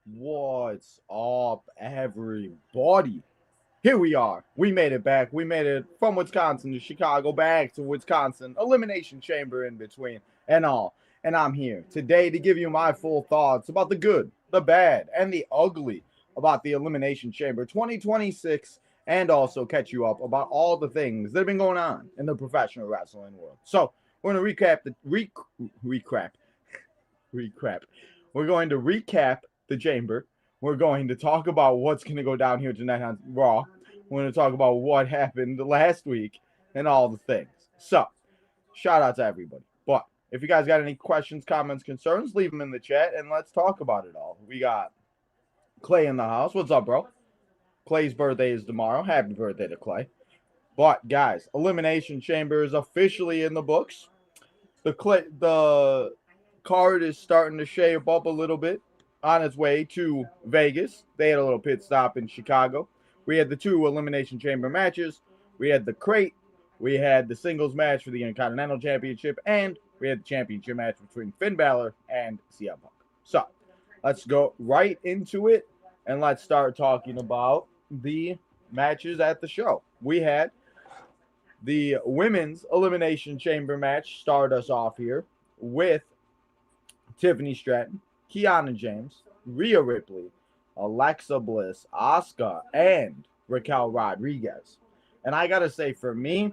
What's up, everybody? Here we are. We made it back. We made it from Wisconsin to Chicago, back to Wisconsin, Elimination Chamber in between, and all. And I'm here today to give you my full thoughts about the good, the bad, and the ugly about the Elimination Chamber 2026, and also catch you up about all the things that have been going on in the professional wrestling world. So, we're going to recap. We're going to recap the chamber. We're going to talk about what's going to go down here tonight on Raw. We're going to talk about what happened last week and all the things. So, shout out to everybody. But if you guys got any questions, comments, concerns, leave them in the chat and let's talk about it all. We got Clay in the house. What's up, bro? Clay's birthday is tomorrow. Happy birthday to Clay. But guys, Elimination Chamber is officially in the books. The card is starting to shape up a little bit on its way to Vegas. They had a little pit stop in Chicago. We had the two Elimination Chamber matches. We had the crate. We had the singles match for the Intercontinental Championship. And we had the championship match between Finn Balor and CM Punk. So let's go right into it. And let's start talking about the matches at the show. We had the women's Elimination Chamber match start us off here with Tiffany Stratton, Kiana James, Rhea Ripley, Alexa Bliss, Asuka, and Raquel Rodriguez. And I gotta say, for me,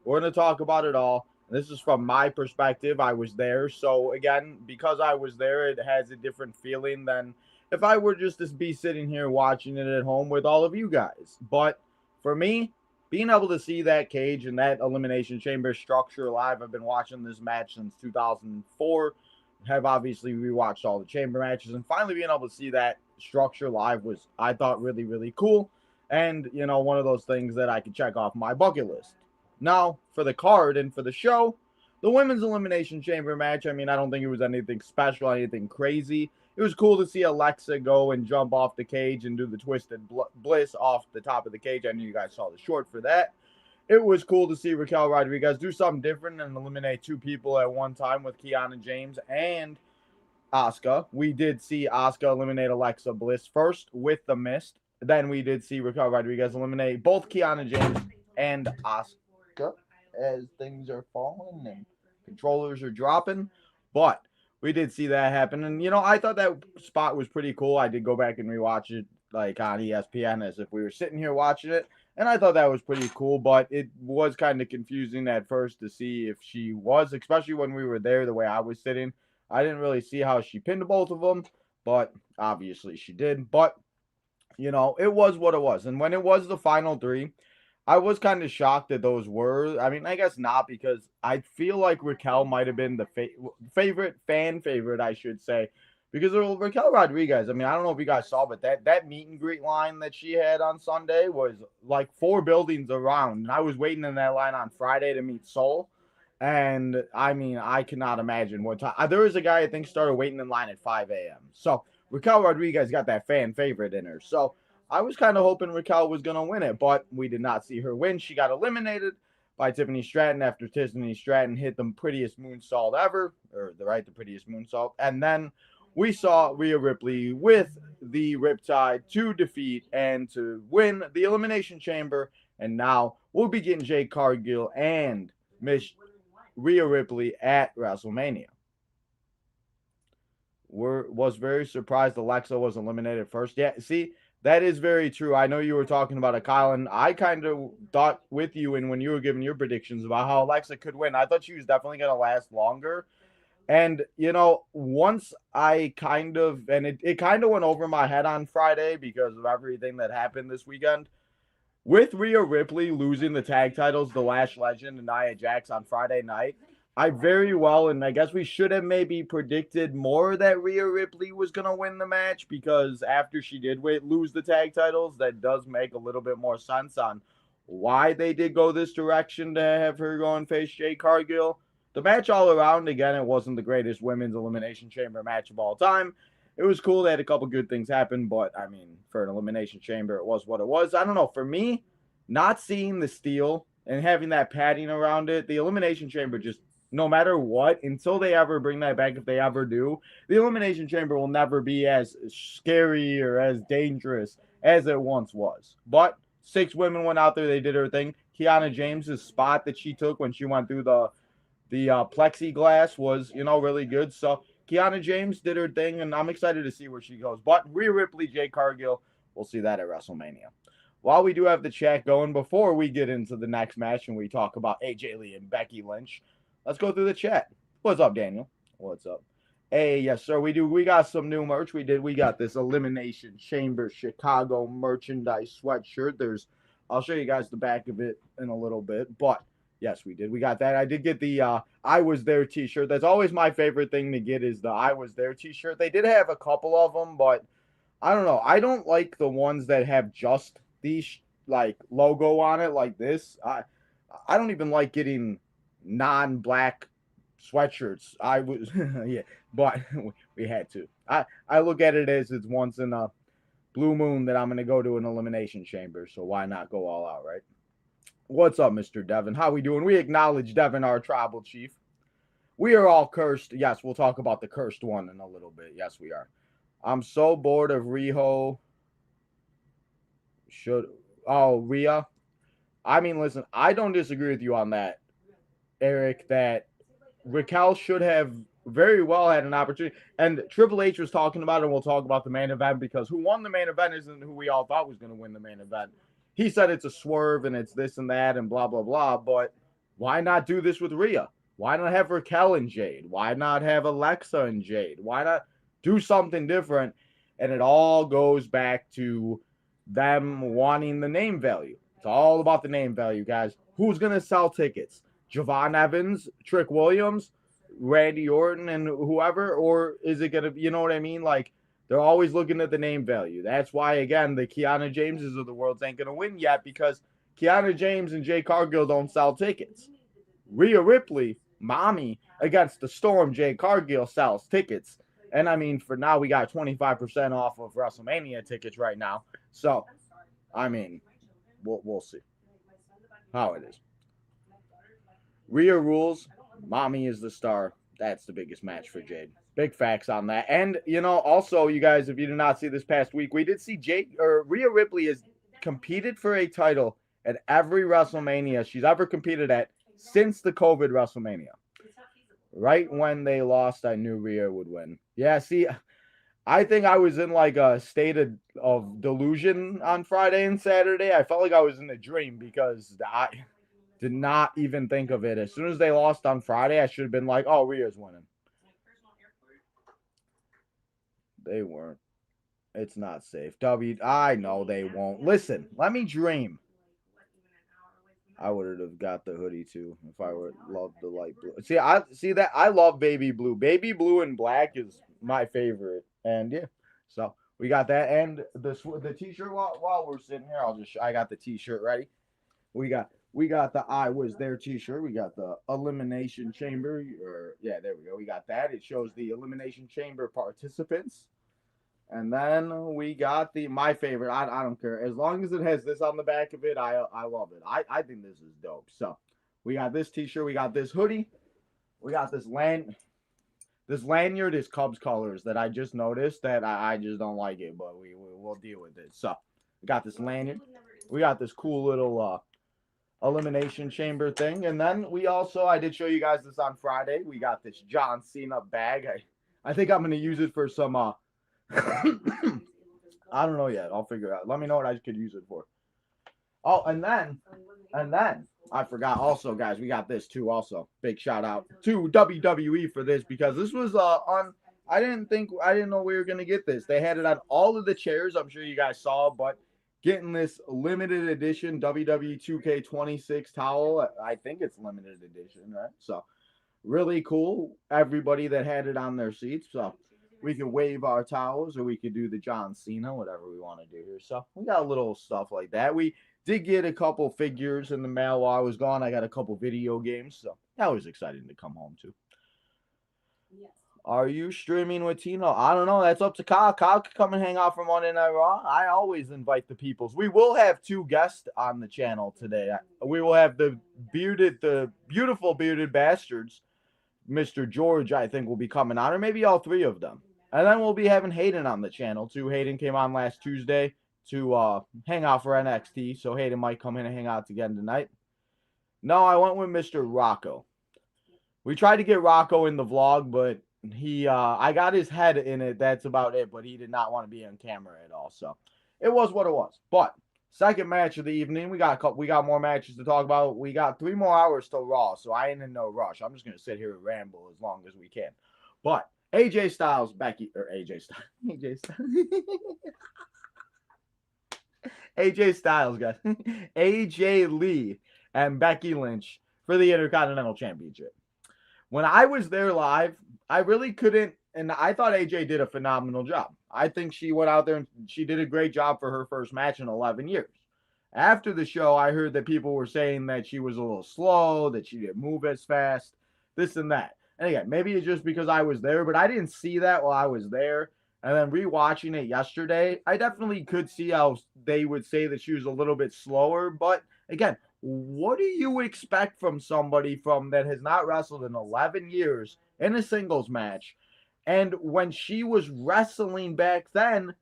we're gonna talk about it all. This is from my perspective. I was there, so again, because I was there, it has a different feeling than if I were just to be sitting here watching it at home with all of you guys. But for me, being able to see that cage and that Elimination Chamber structure live, I've been watching this match since 2004, have obviously rewatched all the chamber matches, and finally being able to see that structure live was, I thought, really, really cool. And, one of those things that I could check off my bucket list. Now, for the card and for the show, the women's Elimination Chamber match, I mean, I don't think it was anything special, anything crazy. It was cool to see Alexa go and jump off the cage and do the twisted bliss off the top of the cage. I know you guys saw the short for that. It was cool to see Raquel Rodriguez do something different and eliminate two people at one time with Kiana James and Asuka. We did see Asuka eliminate Alexa Bliss first with the mist. Then we did see Raquel Rodriguez eliminate both Kiana James and Asuka as things are falling and controllers are dropping. But we did see that happen. And, I thought that spot was pretty cool. I did go back and rewatch it like on ESPN as if we were sitting here watching it. And I thought that was pretty cool, but it was kind of confusing at first to see if she was, especially when we were there the way I was sitting. I didn't really see how she pinned both of them, but obviously she did. But, it was what it was. And when it was the final three, I was kind of shocked that those were. I mean, I guess not, because I feel like Raquel might have been the fan favorite, I should say, because Raquel Rodriguez. I mean, I don't know if you guys saw, but that meet and greet line that she had on Sunday was like 4 buildings around, and I was waiting in that line on Friday to meet Soul. And I mean, I cannot imagine what time. There was a guy I think started waiting in line at 5 a.m. So Raquel Rodriguez got that fan favorite in her. So I was kind of hoping Raquel was going to win it, but we did not see her win. She got eliminated by Tiffany Stratton after Tiffany Stratton hit the prettiest moonsault ever, the prettiest moonsault. And then we saw Rhea Ripley with the Riptide to defeat and to win the Elimination Chamber. And now we'll be getting Jade Cargill and Miss Rhea Ripley at WrestleMania. Was very surprised Alexa was eliminated first. Yeah, see, that is very true. I know you were talking about it, Kyle, and I kind of thought with you, and when you were giving your predictions about how Alexa could win, I thought she was definitely going to last longer. And, once I kind of, and it kind of went over my head on Friday because of everything that happened this weekend. With Rhea Ripley losing the tag titles to Lash Legend and Nia Jax on Friday night, I very well, and I guess we should have maybe predicted more that Rhea Ripley was going to win the match, because after she did lose the tag titles, that does make a little bit more sense on why they did go this direction to have her go and face Jade Cargill. The match all around, again, it wasn't the greatest women's Elimination Chamber match of all time. It was cool. They had a couple good things happen, but, I mean, for an Elimination Chamber, it was what it was. I don't know. For me, not seeing the steel and having that padding around it, the Elimination Chamber just no matter what, until they ever bring that back, if they ever do, the Elimination Chamber will never be as scary or as dangerous as it once was. But 6 women went out there, they did her thing. Kiana James's spot that she took when she went through the plexiglass was, really good. So Kiana James did her thing, and I'm excited to see where she goes. But Rhea Ripley, Jade Cargill, we'll see that at WrestleMania. While we do have the chat going, before we get into the next match and we talk about AJ Lee and Becky Lynch, let's go through the chat. What's up, Daniel? What's up? Hey, yes, sir. We do. We got some new merch. We got this Elimination Chamber Chicago merchandise sweatshirt. I'll show you guys the back of it in a little bit, but yes, we did. We got that. I did get the I Was There t-shirt. That's always my favorite thing to get is the I Was There t-shirt. They did have a couple of them, but I don't know. I don't like the ones that have just the logo on it like this. I don't even like getting non-black sweatshirts. I was yeah, but we had to. I look at it as it's once in a blue moon that I'm going to go to an elimination chamber, so why not go all out, right? What's up, Mr. Devin? How we doing? We acknowledge Devin, our tribal chief. We are all cursed. Yes, we'll talk about the cursed one in a little bit. Yes, we are. I'm so bored of Riho. Rhea? I mean, listen, I don't disagree with you on that, Eric, that Raquel should have very well had an opportunity. And Triple H was talking about it, and we'll talk about the main event, because who won the main event isn't who we all thought was going to win the main event. He said it's a swerve and it's this and that and blah, blah, blah. But why not do this with Rhea? Why not have Raquel and Jade? Why not have Alexa and Jade? Why not do something different? And it all goes back to them wanting the name value. It's all about the name value, guys. Who's going to sell tickets? Javon Evans, Trick Williams, Randy Orton, and whoever? Or is it going to be, you know what I mean? Like, they're always looking at the name value. That's why, again, the Kiana Jameses of the world ain't going to win yet, because Kiana James and Jay Cargill don't sell tickets. Rhea Ripley, Mommy, against the Storm, Jay Cargill sells tickets. And, I mean, for now, we got 25% off of WrestleMania tickets right now. So, I mean, we'll see how it is. Rhea rules. Mommy is the star. That's the biggest match for Jade. Big facts on that. And, also, you guys, if you did not see this past week, we did see Rhea Ripley has competed for a title at every WrestleMania she's ever competed at since the COVID WrestleMania. Right when they lost, I knew Rhea would win. Yeah, see, I think I was in like a state of delusion on Friday and Saturday. I felt like I was in a dream because I did not even think of it. As soon as they lost on Friday, I should have been like, oh, Rhea's winning. They weren't. It's not safe. I know they won't. Listen, let me dream. I would have got the hoodie too if I would love the light blue. I love baby blue. Baby blue and black is my favorite. And yeah, so we got that, and the t-shirt. While we're sitting here, I got the t-shirt ready. We got the I Was There t-shirt. We got the Elimination Chamber. There we go. We got that. It shows the Elimination Chamber participants. And then we got my favorite. I don't care. As long as it has this on the back of it, I love it. I think this is dope. So we got this t-shirt. We got this hoodie. We got this This lanyard is Cubs colors that I just noticed that I just don't like it, but we'll deal with it. So we got this lanyard. We got this cool little Elimination Chamber thing. And then I did show you guys this on Friday. We got this John Cena bag. I think I'm going to use it for some I don't know yet. I'll figure it out. Let me know what I could use it for. Oh, and then I forgot also, guys, we got this too also. Big shout out to WWE for this, because this was I didn't know we were going to get this. They had it on all of the chairs. I'm sure you guys saw, but getting this limited edition WWE 2K26 towel, I think it's limited edition, right? So really cool. Everybody that had it on their seats. So we could wave our towels, or we could do the John Cena, whatever we want to do here. So we got a little stuff like that. We did get a couple figures in the mail while I was gone. I got a couple video games, so that was exciting to come home to. Yes. Are you streaming with Tino? I don't know. That's up to Kyle. Kyle could come and hang out for Monday Night Raw. I always invite the peoples. We will have 2 guests on the channel today. We will have the beautiful bearded bastards Mr. George, I think, will be coming on, or maybe all three of them. And then we'll be having Hayden on the channel, too. Hayden came on last Tuesday to hang out for NXT, so Hayden might come in and hang out again tonight. No, I went with Mr. Rocco. We tried to get Rocco in the vlog, but I got his head in it. That's about it. But he did not want to be on camera at all. So it was what it was. But second match of the evening, we got more matches to talk about. We got 3 more hours till Raw, so I ain't in no rush. I'm just gonna sit here and ramble as long as we can. But AJ Styles, AJ Styles, guys, AJ Lee and Becky Lynch for the Intercontinental Championship. When I was there live, I really couldn't, and I thought AJ did a phenomenal job. I think she went out there and she did a great job for her first match in 11 years. After the show, I heard that people were saying that she was a little slow, that she didn't move as fast, this and that. And again, maybe it's just because I was there, but I didn't see that while I was there. And then rewatching it yesterday, I definitely could see how they would say that she was a little bit slower. But again, what do you expect from somebody that has not wrestled in 11 years in a singles match? And when she was wrestling back then,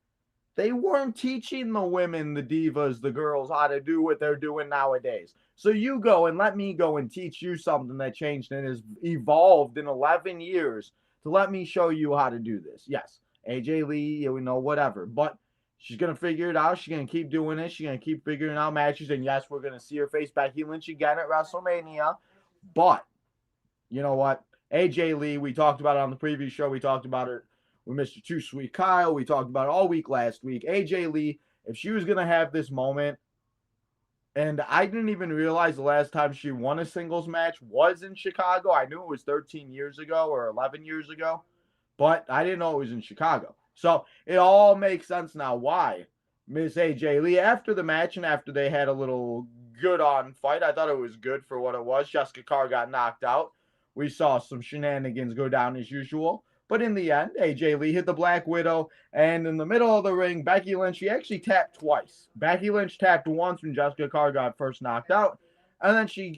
they weren't teaching the women, the divas, the girls, how to do what they're doing nowadays. So you go and let me go and teach you something that changed and has evolved in 11 years to let me show you how to do this. Yes, AJ Lee, whatever. But she's going to figure it out. She's going to keep doing it. She's going to keep figuring out matches. And yes, we're going to see her face Becky Lynch again at WrestleMania. But you know what? AJ Lee, we talked about it on the previous show. We talked about it with Mr. Too Sweet Kyle. We talked about it all week last week. AJ Lee, if she was going to have this moment, and I didn't even realize the last time she won a singles match was in Chicago. I knew it was 13 years ago or 11 years ago, but I didn't know it was in Chicago. So it all makes sense now why Miss AJ Lee, after the match and after they had a little good on fight, I thought it was good for what it was. Jessica Carr got knocked out. We saw some shenanigans go down as usual. But in the end, AJ Lee hit the Black Widow, and in the middle of the ring, Becky Lynch, she actually tapped twice. Becky Lynch tapped once when Jessica Carr got first knocked out, and then she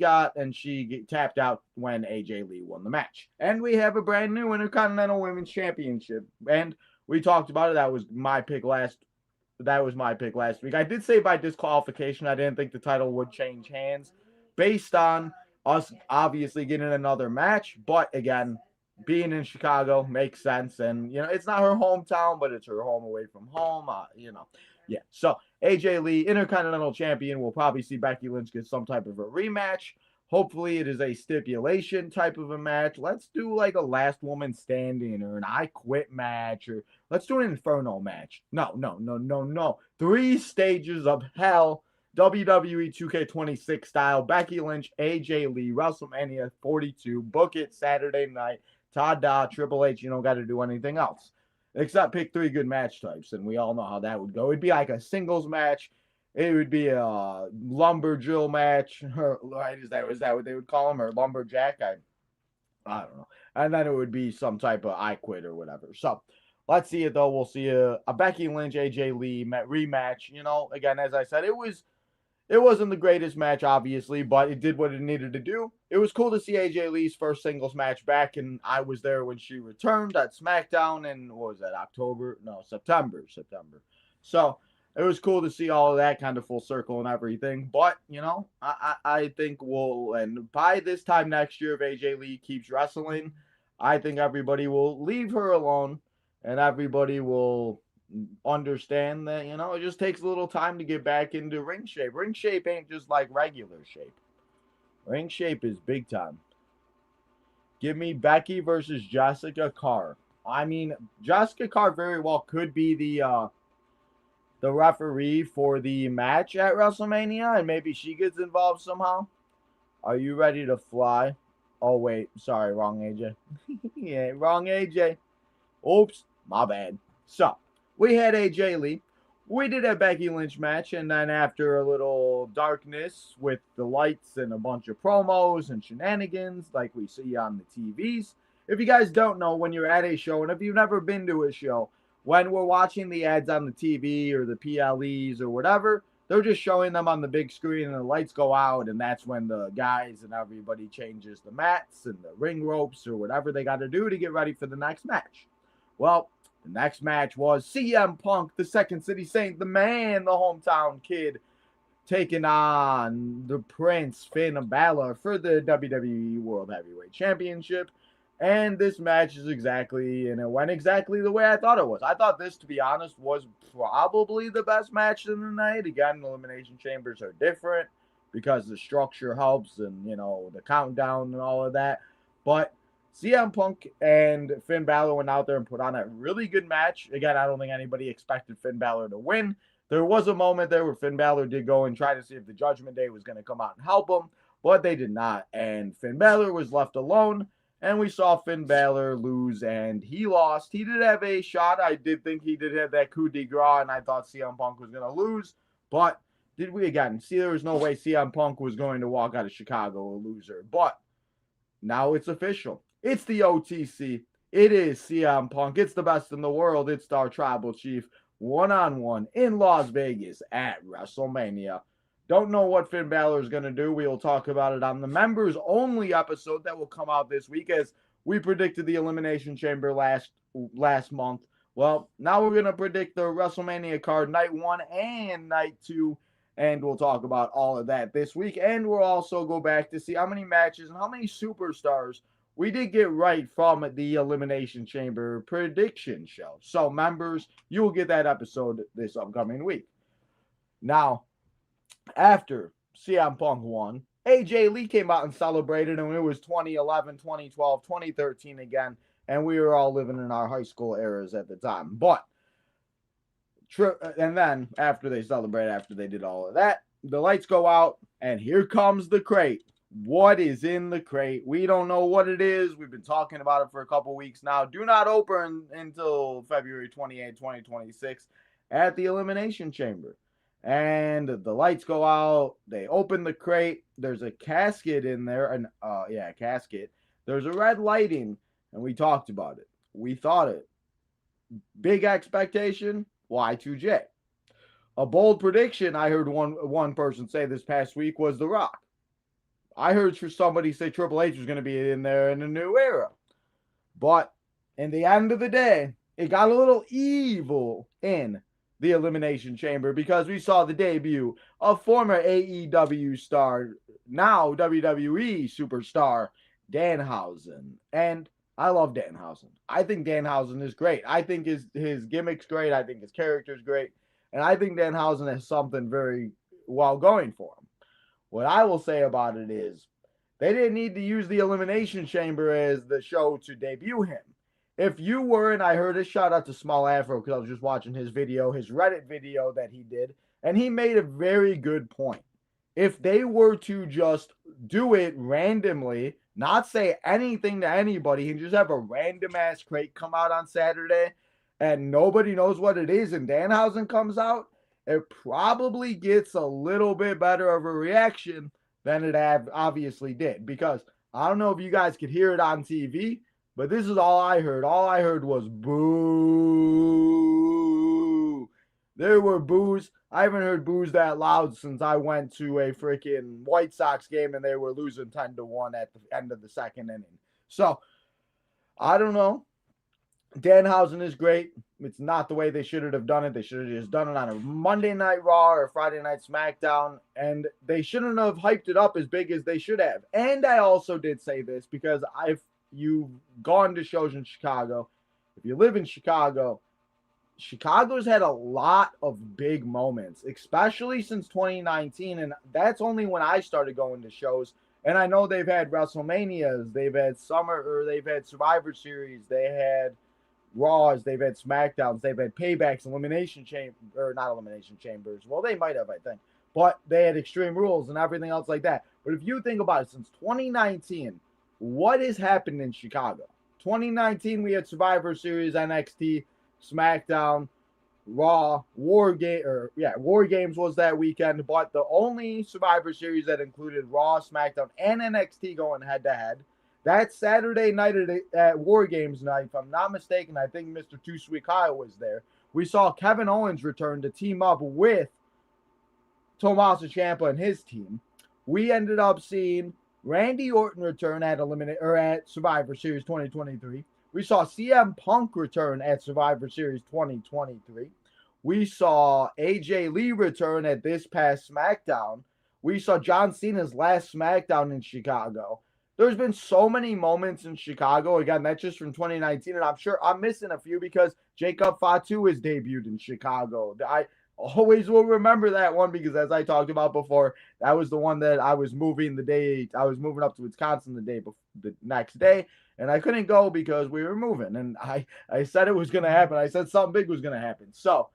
tapped out when AJ Lee won the match. And we have a brand new Intercontinental Women's Championship, and we talked about it. That was my pick last week. I did say by disqualification, I didn't think the title would change hands based on us obviously getting another match, but again, being in Chicago makes sense. And, it's not her hometown, but it's her home away from home, Yeah, so AJ Lee, Intercontinental Champion. We'll probably see Becky Lynch get some type of a rematch. Hopefully it is a stipulation type of a match. Let's do like a last woman standing or an I quit match, or let's do an Inferno match. No. 3 stages of hell. WWE 2K26 style. Becky Lynch, AJ Lee, WrestleMania 42. Book it Saturday night. Ta-da, Triple H, you don't got to do anything else. Except pick 3 good match types, and we all know how that would go. It'd be like a singles match. It would be a lumberjill match. Is that what they would call them? Or lumberjack? I don't know. And then it would be some type of I quit or whatever. So let's see it, though. We'll see a Becky Lynch, AJ Lee rematch. Again, as I said, it wasn't the greatest match, obviously, but it did what it needed to do. It was cool to see AJ Lee's first singles match back, and I was there when she returned at SmackDown in, what was that, September. So it was cool to see all of that kind of full circle and everything. But, I think and by this time next year, if AJ Lee keeps wrestling, I think everybody will leave her alone, and everybody will understand that, it just takes a little time to get back into ring shape. Ring shape ain't just like regular shape. Ring shape is big time. Give me Becky versus Jessica Carr. I mean, Jessica Carr very well could be the referee for the match at WrestleMania, and maybe she gets involved somehow. Are you ready to fly? Oh, wait. Sorry, wrong AJ. Yeah, wrong AJ. Oops, my bad. So, we had AJ Lee. We did a Becky Lynch match, and then after a little darkness with the lights and a bunch of promos and shenanigans like we see on the TVs. If you guys don't know, when you're at a show, and if you've never been to a show, when we're watching the ads on the TV or the PLEs or whatever, They're just showing them on the big screen, and the lights go out, and that's when the guys and everybody changes the mats and the ring ropes or whatever they got to do to get ready for the next match. Well, the next match was CM Punk, the Second City Saint, the man, the hometown kid, taking on the Prince, Finn Balor, for the WWE World Heavyweight Championship. And this match is and it went exactly the way I thought it was. I thought this, to be honest, was probably the best match of the night. Again, Elimination Chambers are different because the structure helps and, the countdown and all of that. But CM Punk and Finn Balor went out there and put on a really good match. Again, I don't think anybody expected Finn Balor to win. There was a moment there where Finn Balor did go and try to see if the Judgment Day was going to come out and help him, but they did not. And Finn Balor was left alone. And we saw Finn Balor lose, and he lost. He did have a shot. I did think he did have that coup de grace, and I thought CM Punk was going to lose. But did we again see there was no way CM Punk was going to walk out of Chicago a loser. But now it's official. It's the OTC. It is CM Punk. It's the best in the world. It's our tribal chief one-on-one in Las Vegas at WrestleMania. Don't know what Finn Balor is going to do. We will talk about it on the members-only episode that will come out this week, as we predicted the Elimination Chamber last month. Well, now we're going to predict the WrestleMania card, Night 1 and Night 2, and we'll talk about all of that this week. And we'll also go back to see how many matches and how many superstars we did get right from the Elimination Chamber prediction show. So, members, you will get that episode this upcoming week. Now, after CM Punk won, AJ Lee came out and celebrated, and it was 2011, 2012, 2013 again, and we were all living in our high school eras at the time. But, and then after they celebrated, after they did all of that, the lights go out, and here comes the crate. What is in the crate? We don't know what it is. We've been talking about it for a couple weeks now. Do not open until February 28, 2026 at the Elimination Chamber. And the lights go out. They open the crate. There's a casket in there. Casket. There's a red lighting, and we talked about it. We thought it. Big expectation, Y2J. A bold prediction, I heard one person say this past week, was The Rock. I heard somebody say Triple H was going to be in there in a new era. But in the end of the day, it got a little evil in the Elimination Chamber, because we saw the debut of former AEW star, now WWE superstar, Danhausen. And I love Danhausen. I think Danhausen is great. I think his gimmick's great. I think his character's great. And I think Danhausen has something very well going for him. What I will say about it is they didn't need to use the Elimination Chamber as the show to debut him. If you were, and I heard a shout out to Small Afro because I was just watching his video, his Reddit video that he did, and he made a very good point. If they were to just do it randomly, not say anything to anybody, and just have a random ass crate come out on Saturday, and nobody knows what it is, and Danhausen comes out, it probably gets a little bit better of a reaction than it obviously did. Because I don't know if you guys could hear it on TV, but this is all I heard. All I heard was boo. There were boos. I haven't heard boos that loud since I went to a freaking White Sox game and they were losing 10-1 at the end of the second inning. So, I don't know. Danhausen is great. It's not the way they should have done it. They should have just done it on a Monday Night Raw or Friday Night SmackDown, and they shouldn't have hyped it up as big as they should have. And I also did say this because you've gone to shows in Chicago. If you live in Chicago, Chicago's had a lot of big moments, especially since 2019, and that's only when I started going to shows. And I know they've had WrestleManias, they've had they've had Survivor Series, they had Raws, they've had SmackDowns, they've had Paybacks, not Elimination Chambers. Well, they might have, I think. But they had Extreme Rules and everything else like that. But if you think about it, since 2019, what has happened in Chicago? 2019, we had Survivor Series, NXT, SmackDown, Raw, War Games was that weekend. But the only Survivor Series that included Raw, SmackDown, and NXT going head-to-head, that Saturday night at War Games night, if I'm not mistaken, I think Mr. Too Sweet Kyle was there. We saw Kevin Owens return to team up with Tommaso Ciampa and his team. We ended up seeing Randy Orton return at at Survivor Series 2023. We saw CM Punk return at Survivor Series 2023. We saw AJ Lee return at this past SmackDown. We saw John Cena's last SmackDown in Chicago. There's been so many moments in Chicago. Again, that's just from 2019, and I'm sure I'm missing a few because Jacob Fatu has debuted in Chicago. I always will remember that one because, as I talked about before, that was the one that I was moving the day I was moving up to Wisconsin the next day, and I couldn't go because we were moving. And I said it was going to happen. I said something big was going to happen. So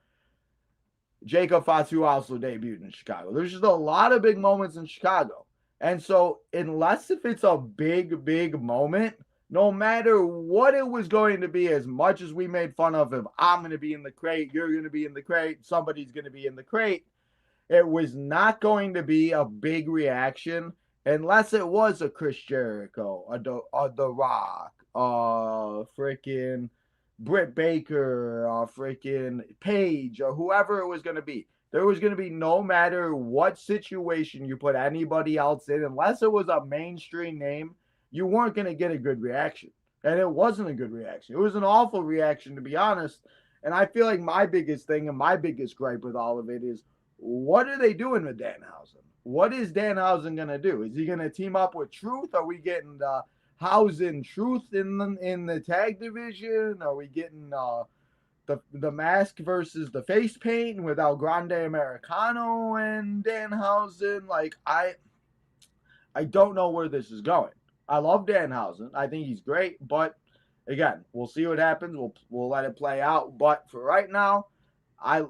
Jacob Fatu also debuted in Chicago. There's just a lot of big moments in Chicago. And so, unless if it's a big, big moment, no matter what it was going to be, as much as we made fun of him, I'm going to be in the crate, you're going to be in the crate, somebody's going to be in the crate, it was not going to be a big reaction unless it was a Chris Jericho, a The Rock, freaking Britt Baker, freaking Paige, or whoever it was going to be. There was going to be, no matter what situation you put anybody else in, unless it was a mainstream name, you weren't going to get a good reaction. And it wasn't a good reaction. It was an awful reaction, to be honest. And I feel like my biggest thing and my biggest gripe with all of it is, what are they doing with Danhausen? What is Danhausen going to do? Is he going to team up with Truth? Are we getting Hausen Truth in the tag division? Are we getting the mask versus the face paint without Grande Americano and Danhausen? Like, I don't know where this is going. I love Danhausen. I think he's great, but again, we'll see what happens. We'll let it play out. But for right now, I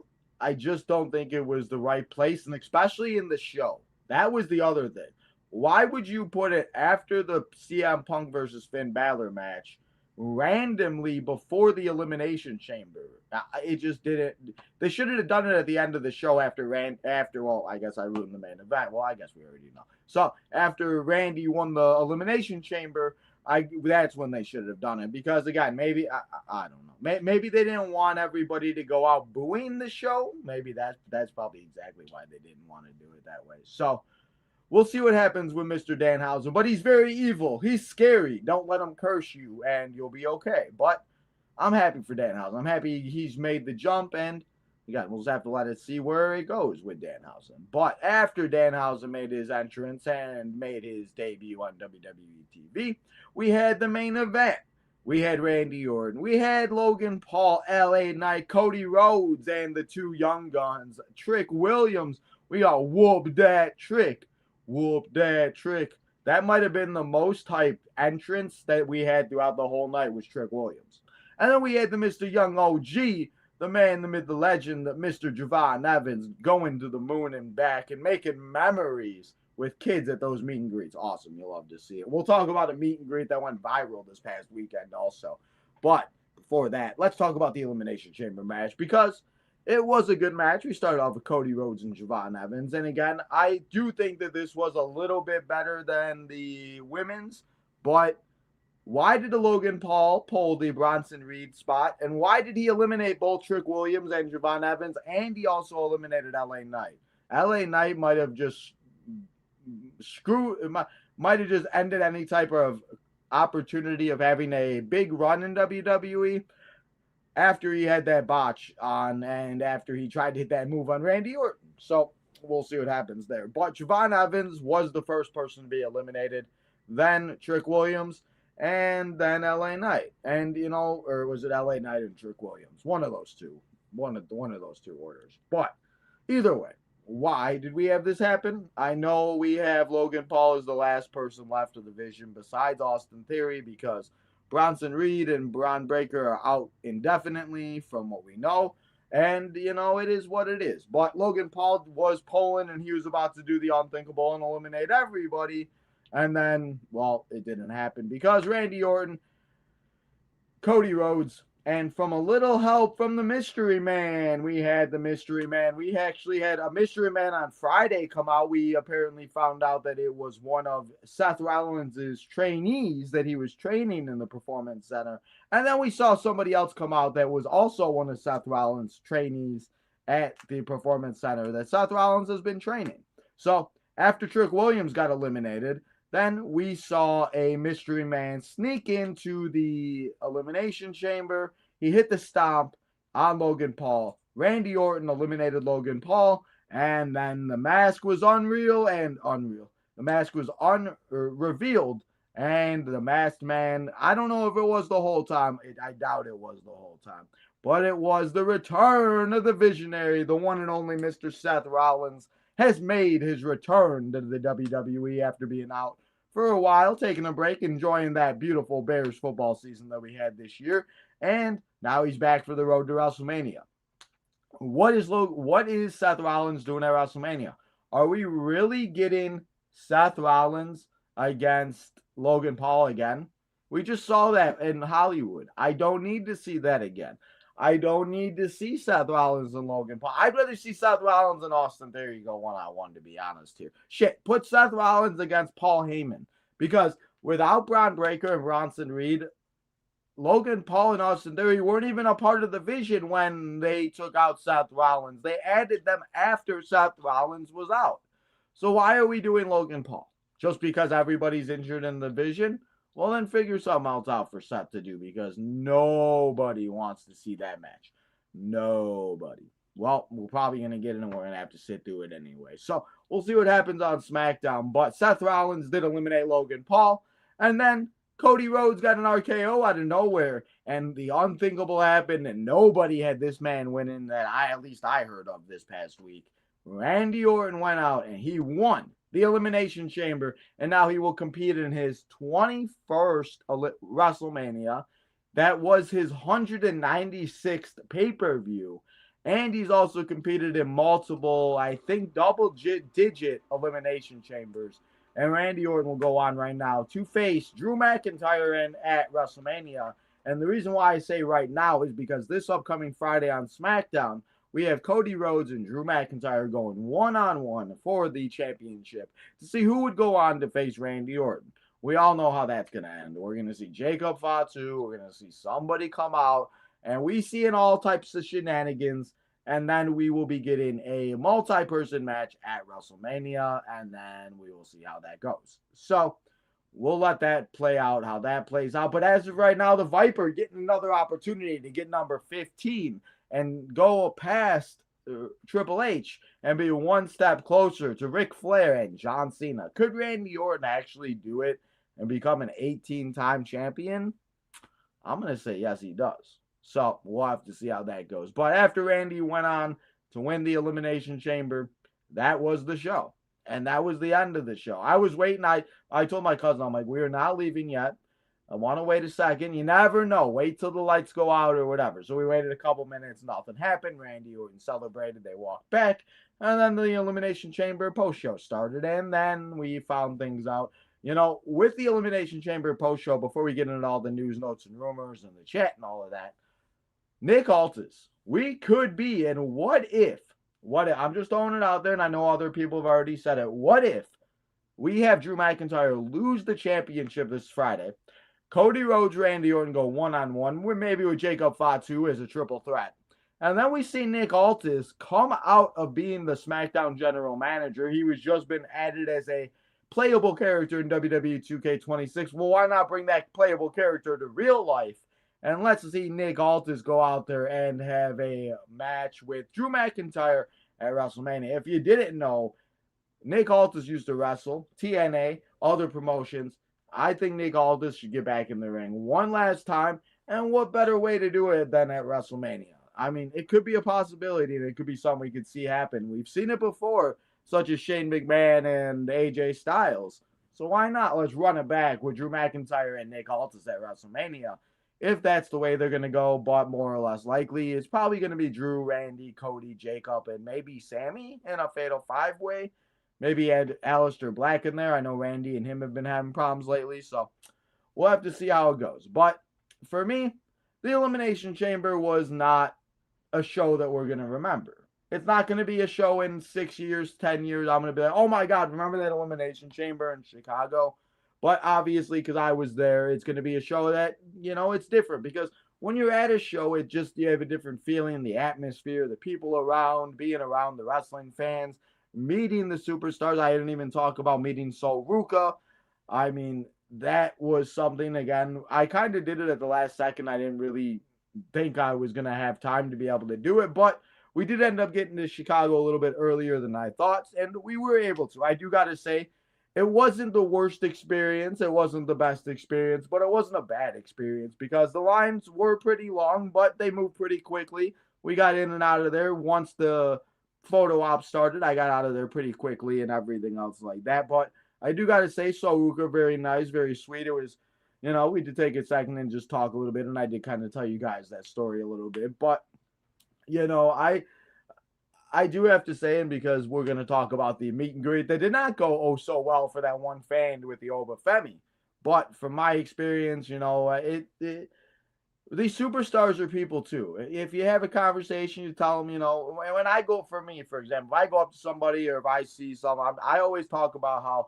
just don't think it was the right place, and especially in the show. That was the other thing. Why would you put it after the CM Punk versus Finn Balor match, randomly before the Elimination Chamber? It just didn't. They should have done it at the end of the show after, well, I guess I ruined the main event. Well, I guess we already know. So after Randy won the Elimination Chamber, that's when they should have done it. Because again, maybe I don't know. Maybe they didn't want everybody to go out booing the show. Maybe that's probably exactly why they didn't want to do it that way. So we'll see what happens with Mr. Danhausen. But he's very evil. He's scary. Don't let him curse you, and you'll be okay. But I'm happy for Danhausen. I'm happy he's made the jump, and again, we'll just have to let it see where it goes with Danhausen. But after Danhausen made his entrance and made his debut on WWE TV, we had the main event. We had Randy Orton. We had Logan Paul, LA Knight, Cody Rhodes, and the two young guns, Trick Williams. We got Whoop That Trick. Whoop That Trick. That might have been the most hyped entrance that we had throughout the whole night, was Trick Williams. And then we had the Mr. Young OG, the man, the myth, the legend, Mr. Javon Evans, going to the moon and back and making memories with kids at those meet and greets. Awesome. You'll love to see it. We'll talk about a meet and greet that went viral this past weekend also. But before that, let's talk about the Elimination Chamber match, because it was a good match. We started off with Cody Rhodes and Javon Evans. And again, I do think that this was a little bit better than the women's, but why did the Logan Paul pull the Bronson Reed spot? And why did he eliminate both Trick Williams and Javon Evans? And he also eliminated LA Knight. LA Knight might have just might have just ended any type of opportunity of having a big run in WWE after he had that botch on and after he tried to hit that move on Randy Orton. So we'll see what happens there. But Javon Evans was the first person to be eliminated. Then Trick Williams. And then LA Knight. And, or was it LA Knight and Trick Williams? One of those two. One of those two orders. But either way, why did we have this happen? I know we have Logan Paul as the last person left of the division besides Austin Theory, because Bronson Reed and Braun Breaker are out indefinitely from what we know. And, it is what it is. But Logan Paul was pulling, and he was about to do the unthinkable and eliminate everybody. And then, well, it didn't happen because Randy Orton, Cody Rhodes, and from a little help from the Mystery Man, we had the Mystery Man. We actually had a Mystery Man on Friday come out. We apparently found out that it was one of Seth Rollins' trainees that he was training in the Performance Center. And then we saw somebody else come out that was also one of Seth Rollins' trainees at the Performance Center that Seth Rollins has been training. So after Trick Williams got eliminated, then we saw a mystery man sneak into the Elimination Chamber. He hit the stomp on Logan Paul. Randy Orton eliminated Logan Paul, and then the mask was unreal. The mask was revealed, and the masked man, I don't know if it was the whole time. I doubt it was the whole time. But it was the return of the visionary, the one and only Mr. Seth Rollins has made his return to the WWE after being out for a while, taking a break, enjoying that beautiful Bears football season that we had this year. And now he's back for the road to WrestleMania. What is Seth Rollins doing at WrestleMania? Are we really getting Seth Rollins against Logan Paul again? We just saw that in Hollywood. I don't need to see that again. I don't need to see Seth Rollins and Logan Paul. I'd rather see Seth Rollins and Austin Theory go one-on-one, to be honest here. Shit, put Seth Rollins against Paul Heyman. Because without Braun Breaker and Bronson Reed, Logan Paul and Austin Theory weren't even a part of the vision when they took out Seth Rollins. They added them after Seth Rollins was out. So why are we doing Logan Paul? Just because everybody's injured in the vision? Well, then figure something else out for Seth to do, because nobody wants to see that match. Nobody. Well, we're probably going to get it, and we're going to have to sit through it anyway. So we'll see what happens on SmackDown. But Seth Rollins did eliminate Logan Paul. And then Cody Rhodes got an RKO out of nowhere. And the unthinkable happened, and nobody had this man winning that at least I heard of this past week. Randy Orton went out, and he won the Elimination Chamber, and now he will compete in his 21st WrestleMania. That was his 196th pay-per-view, and he's also competed in multiple, I think, double-digit Elimination Chambers. And Randy Orton will go on right now to face Drew McIntyre at WrestleMania. And the reason why I say right now is because this upcoming Friday on SmackDown, we have Cody Rhodes and Drew McIntyre going one-on-one for the championship to see who would go on to face Randy Orton. We all know how that's going to end. We're going to see Jacob Fatu. We're going to see somebody come out. And we see in all types of shenanigans. And then we will be getting a multi-person match at WrestleMania. And then we will see how that goes. So we'll let that play out, how that plays out. But as of right now, the Viper getting another opportunity to get number 15. And go past Triple H and be one step closer to Ric Flair and John Cena. Could Randy Orton actually do it and become an 18-time champion? I'm going to say yes, he does. So we'll have to see how that goes. But after Randy went on to win the Elimination Chamber, that was the show. And that was the end of the show. I was waiting. I told my cousin, I'm like, we're not leaving yet. I want to wait a second. You never know. Wait till the lights go out or whatever. So we waited a couple minutes. Nothing happened. Randy Orton celebrated. They walked back. And then the Elimination Chamber post-show started. And then we found things out. You know, with the Elimination Chamber post-show, before we get into all the news, notes, and rumors and the chat and all of that, Nick Aldis, we could be, and what if, I'm just throwing it out there, and I know other people have already said it, what if we have Drew McIntyre lose the championship this Friday, Cody Rhodes, Randy Orton go one-on-one, maybe with Jacob Fatu as a triple threat. And then we see Nick Aldis come out of being the SmackDown general manager. He was just been added as a playable character in WWE 2K26. Well, why not bring that playable character to real life? And let's see Nick Aldis go out there and have a match with Drew McIntyre at WrestleMania. If you didn't know, Nick Aldis used to wrestle, TNA, other promotions. I think Nick Aldis should get back in the ring one last time. And what better way to do it than at WrestleMania? I mean, it could be a possibility, and it could be something we could see happen. We've seen it before, such as Shane McMahon and AJ Styles. So why not? Let's run it back with Drew McIntyre and Nick Aldis at WrestleMania. If that's the way they're going to go, but more or less likely, it's probably going to be Drew, Randy, Cody, Jacob, and maybe Sammy in a Fatal 5-Way. Maybe add Aleister Black in there. I know Randy and him have been having problems lately, so we'll have to see how it goes. But for me, the Elimination Chamber was not a show that we're going to remember. It's not going to be a show in 6 years, 10 years. I'm going to be like, oh my God, remember that Elimination Chamber in Chicago? But obviously, because I was there, it's going to be a show that, you know, it's different. Because when you're at a show, it just, you have a different feeling, the atmosphere, the people around, being around the wrestling fans, meeting the superstars. I didn't even talk about meeting Sol Ruka. I mean, that was something, again, I kind of did it at the last second. I didn't really think I was going to have time to be able to do it, but we did end up getting to Chicago a little bit earlier than I thought, and we were able to. I do got to say, it wasn't the worst experience. It wasn't the best experience, but it wasn't a bad experience because the lines were pretty long, but they moved pretty quickly. We got in and out of there once the photo op started. I got out of there pretty quickly and everything else like that. But I do got to say, Saruka, very nice, very sweet. It was, we did take a second and just talk a little bit, and I did kind of tell you guys that story a little bit. But, I do have to say, and because we're going to talk about the meet and greet, that did not go so well for that one fan with the Obafemi. But from my experience, these superstars are people too. If you have a conversation, you tell them, when I go, for me, for example, if I go up to somebody or if I see someone, I always talk about how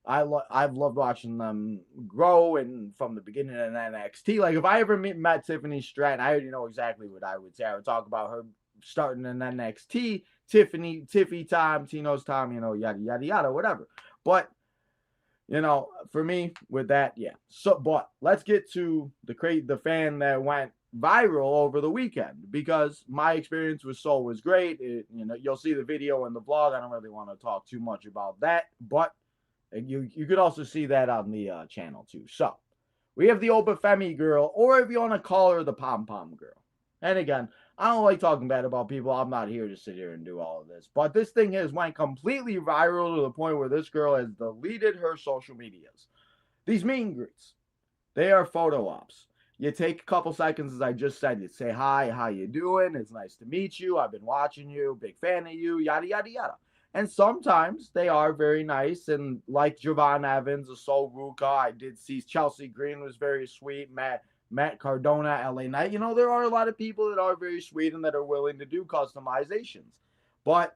I've loved watching them grow and from the beginning of NXT. Like if I ever met Tiffany Stratton, I already know exactly what I would say. I would talk about her starting in NXT, Tiffy time, Tino's time, yada, yada, yada, whatever. But, for me with that, yeah. So, but let's get to the fan that went viral over the weekend, because my experience with Soul was great. You'll see the video in the vlog. I don't really want to talk too much about that, but you could also see that on the channel too. So we have the Obafemi girl, or if you want to call her the Pom Pom girl. And again, I don't like talking bad about people. I'm not here to sit here and do all of this. But this thing has went completely viral to the point where this girl has deleted her social medias. These meet and greets, they are photo ops. You take a couple seconds, as I just said. You say, hi, how you doing? It's nice to meet you. I've been watching you. Big fan of you, yada, yada, yada. And sometimes they are very nice. And like Javon Evans, a Sol Ruka, I did see Chelsea Green was very sweet. Matt Cardona, LA Knight. There are a lot of people that are very sweet and that are willing to do customizations. But